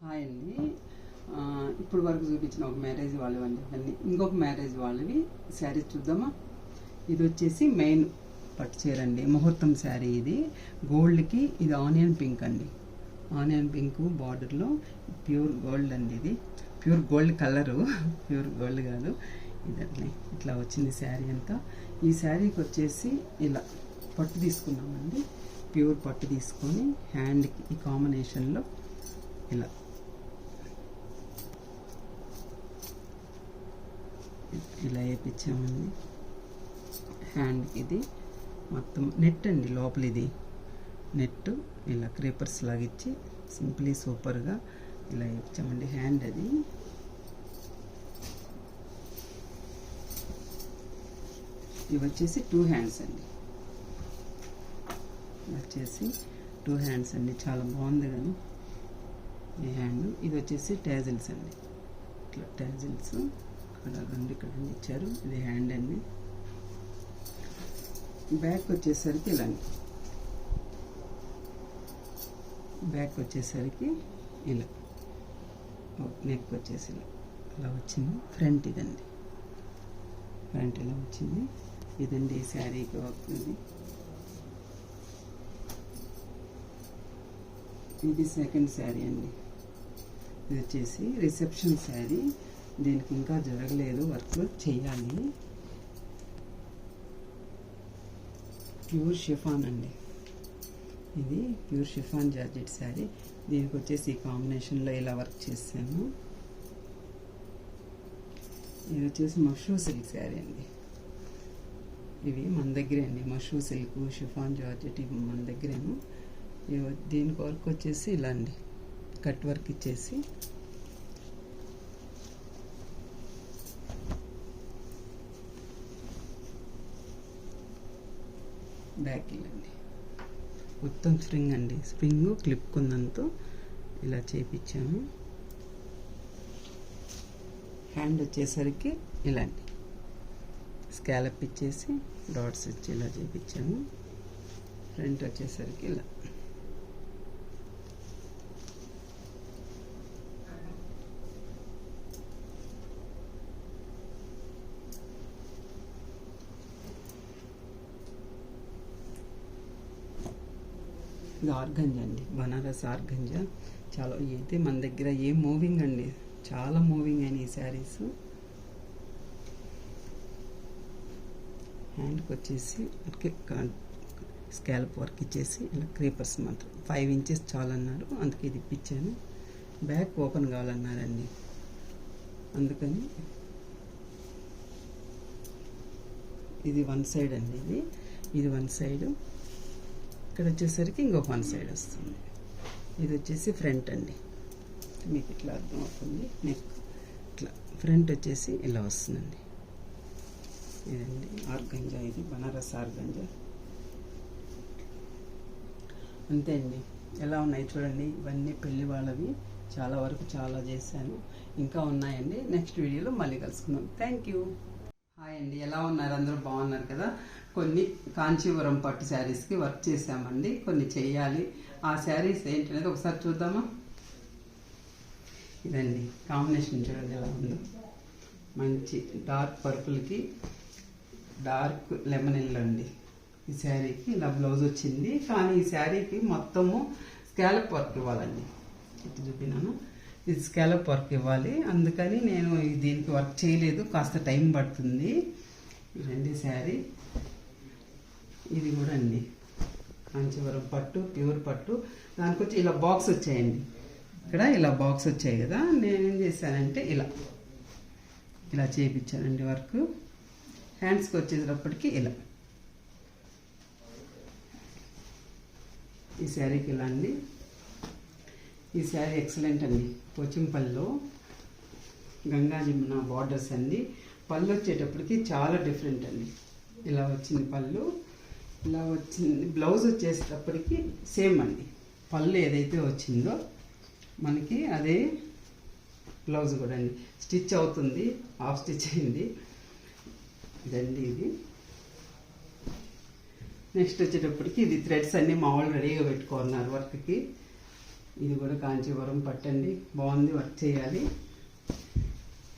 Hi అండి. ఇప్పుడు వరకు చూపించిన ఒక మ్యారేజ్ వాళ్ళవి అండి. అన్నీ ఇంకొక మ్యారేజ్ వాళ్ళవి శారీస్ చూద్దామా. ఇది వచ్చేసి మెయిన్ పట్టు చీర అండి, ముహూర్తం శారీ. ఇది గోల్డ్కి, ఇది ఆనియన్ పింక్ అండి. ఆనియన్ పింక్ బార్డర్లో ప్యూర్ గోల్డ్ అండి. ఇది pure gold colour, pure gold కాదు. ఇదండి ఇట్లా వచ్చింది శారీ అంతా. ఈ శారీకి వచ్చేసి ఇలా పట్టు తీసుకున్నామండి. ప్యూర్ పట్టు తీసుకొని హ్యాండ్కి ఈ కాంబినేషన్లో ఇలా ఇలా వేయించామండి. హ్యాండ్కి ఇది మొత్తం నెట్ అండి, లోపల ఇది నెట్ ఇలా క్రేపర్స్ లాగా ఇచ్చి సింప్లీ సూపర్గా ఇలా వేయించామండి. హ్యాండ్ అది ఇవి వచ్చేసి 2 హ్యాండ్స్ అండి. వచ్చేసి 2 హ్యాండ్స్ అండి, చాలా బాగుంది కదా ఈ హ్యాండ్. ఇది వచ్చేసి ట్యాజిల్స్ అండి, ఇట్లా ట్యాజిల్స్ ఇక్కడ ఇక్కడ ఇచ్చారు. ఇది హ్యాండ్ అండి. బ్యాక్ వచ్చేసరికి ఇలా, బ్యాక్ వచ్చేసరికి ఇలా, నెక్ వచ్చేసి ఇలా వచ్చింది. ఫ్రంట్ ఇదండి, ఫ్రంట్ ఇలా వచ్చింది. ఇదండి ఈ శారీకి వస్తుంది. ఇది సెకండ్ శారీ అండి. ఇది వచ్చేసి రిసెప్షన్ శారీ. దీనికి ఇంకా జరగలేదు, వర్క్ చేయాలి. ప్యూర్ షిఫాన్ అండి. ఇది ప్యూర్ షిఫాన్ జార్జెట్ శారీ. దీనికి వచ్చేసి ఈ కాంబినేషన్లో ఇలా వర్క్ చేసాము. ఇది వచ్చేసి మష్రూ సిల్క్ శారీ అండి. ఇవి మన దగ్గరే అండి, మష్రూ సిల్క్, షిఫాన్ జార్జెట్ ఇవి మన దగ్గరేను. దీనికి వర్క్ వచ్చేసి ఇలా అండి, కట్ వర్క్ ఇచ్చేసి బ్యాక్ ఇలాండి మొత్తం స్ప్రింగ్ అండి, స్ప్రింగ్ క్లిప్ కుందంతో ఇలా చేపించాము. హ్యాండ్ వచ్చేసరికి ఇలాంటి స్కాలప్ ఇచ్చేసి డాట్స్ ఇచ్చి ఇలా చేపించాము. ఫ్రంట్ వచ్చేసరికి ఇలా ఇది ఆర్గంజా అండి, బనారస్ ఆర్గంజా. చాలా అయితే మన దగ్గర ఏం మూవింగ్ అండి, చాలా మూవింగ్ అయిన ఈ శారీస్. హ్యాండ్కి వచ్చేసి స్కాల్ప్ వర్క్ ఇచ్చేసి ఇలా క్రీపర్స్ మాత్రం 5 ఇంచెస్ చాలన్నారు, అందుకే ఇది ఇప్పించాను. బ్యాక్ ఓపెన్ కావాలన్నారండి, అందుకని ఇది 1 సైడ్ అండి. ఇది 1 సైడ్, ఇక్కడ వచ్చేసరికి ఇంకొక 1 సైడ్ వస్తుంది. ఇది వచ్చేసి ఫ్రంట్ అండి, మీకు ఇట్లా అర్థమవుతుంది. నెక్ ఇట్లా ఫ్రంట్ వచ్చేసి ఇలా వస్తుందండి. ఇదండి ఆర్గంజా, ఇది బనారస్ ఆర్గంజా. అంతే అండి. ఎలా ఉన్నాయి చూడండి. ఇవన్నీ పెళ్లి వాళ్ళవి, చాలా వరకు చాలా చేశాను, ఇంకా ఉన్నాయండి. నెక్స్ట్ వీడియోలో మళ్ళీ కలుసుకుందాం. Thank you. హాయ్ అండి, ఎలా ఉన్నారు? అందరూ బాగున్నారు కదా. కొన్ని కాంచీవరం పట్టు శారీస్కి వర్క్ చేసామండి, కొన్ని చేయాలి. ఆ శారీస్ ఏంటనేది ఒకసారి చూద్దామా. ఇదండి కాంబినేషన్ చూడండి ఎలా ఉందో. మంచి డార్క్ పర్పుల్కి డార్క్ లెమన్ ఎల్లో అండి. ఈ శారీకి ఇలా బ్లౌజ్ వచ్చింది, కానీ ఈ శారీకి మొత్తము స్కాలప్ వర్క్ ఇవ్వాలండి. ఇటు చూపినాను, ఇది స్కాలప్ వర్క్ ఇవ్వాలి, అందుకని నేను దీనికి వర్క్ చేయలేదు, కాస్త టైం పడుతుంది. ఇదండి శారీ. ఇది కూడా అండి కాంచీవరం పట్టు, ప్యూర్ పట్టు. దానికి వచ్చి ఇలా బాక్స్ వచ్చాయండి, ఇక్కడ ఇలా బాక్స్ వచ్చాయి కదా. నేనేం చేశానంటే ఇలా చేయించానండి వర్క్. హ్యాండ్స్కి వచ్చేటప్పటికి ఇలా ఈ శారీకి ఇలా అండి. ఈ శారీ ఎక్సలెంట్ అండి. పోచంపల్లిలో గంగా జమున బార్డర్స్ అండి. పళ్ళు వచ్చేటప్పటికి చాలా డిఫరెంట్ అండి. ఇలా వచ్చింది పళ్ళు, ఇలా వచ్చింది. బ్లౌజ్ వచ్చేటప్పటికి సేమ్ అండి, పళ్ళు ఏదైతే వచ్చిందో మనకి అదే బ్లౌజ్ కూడా అండి. స్టిచ్ అవుతుంది, హాఫ్ స్టిచ్ అయింది. ఇదండి ఇది. నెక్స్ట్ వచ్చేటప్పటికి ఇది థ్రెడ్స్ అన్నీ మామూలు రెడీగా పెట్టుకున్నారు వర్క్కి. ఇది కూడా కాంచీవరం పట్టండి, బాగుంది, వర్క్ చేయాలి.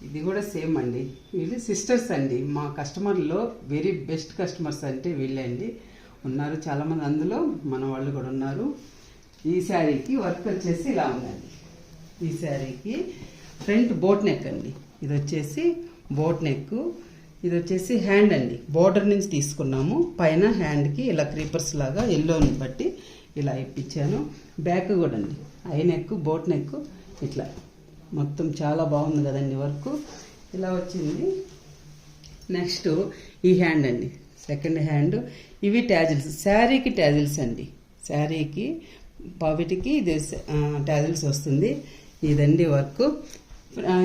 ఇది కూడా సేమ్ అండి. వీళ్ళు సిస్టర్స్ అండి. మా కస్టమర్లో వెరీ బెస్ట్ కస్టమర్స్ అంటే వీళ్ళే అండి. ఉన్నారు చాలామంది, అందులో మన వాళ్ళు కూడా ఉన్నారు. ఈ శారీకి వర్క్ వచ్చేసి ఇలా ఉందండి. ఈ శారీకి ఫ్రంట్ బోట్ నెక్ అండి. ఇది వచ్చేసి బోట్ నెక్, ఇది వచ్చేసి హ్యాండ్ అండి. బోర్డర్ నుంచి తీసుకున్నాము. పైన హ్యాండ్కి ఇలా క్రీపర్స్ లాగా ఎల్లోని బట్టి ఇలా ఇప్పించాను. బ్యాక్ కూడా అండి ఐ నెక్, బోట్ నెక్ ఇట్లా మొత్తం చాలా బాగుంది కదండి వర్క్. ఇలా వచ్చింది. నెక్స్ట్ ఈ హ్యాండ్ అండి, సెకండ్ హ్యాండ్. ఇవి ట్యాజిల్స్, శారీకి ట్యాజిల్స్ అండి. శారీకి పావిటికి ఇది ట్యాజిల్స్ వస్తుంది. ఇదండి వర్క్.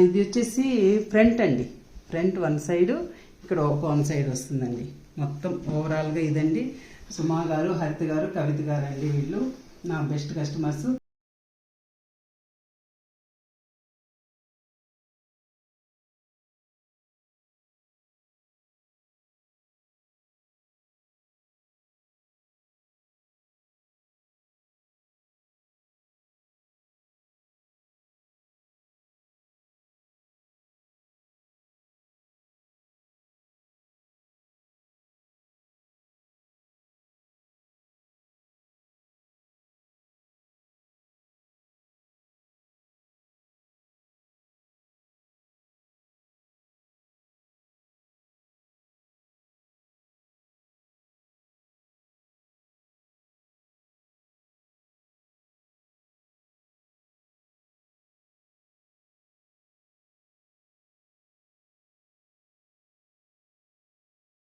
ఇది వచ్చేసి ఫ్రంట్ అండి. ఫ్రంట్ వన్ సైడు, ఇక్కడ ఒక వన్ సైడ్ వస్తుందండి. మొత్తం ఓవరాల్గా ఇదండి. సుమా గారు, హరిత గారు, కవిత గారు అండి వీళ్ళు నా బెస్ట్ కస్టమర్స్.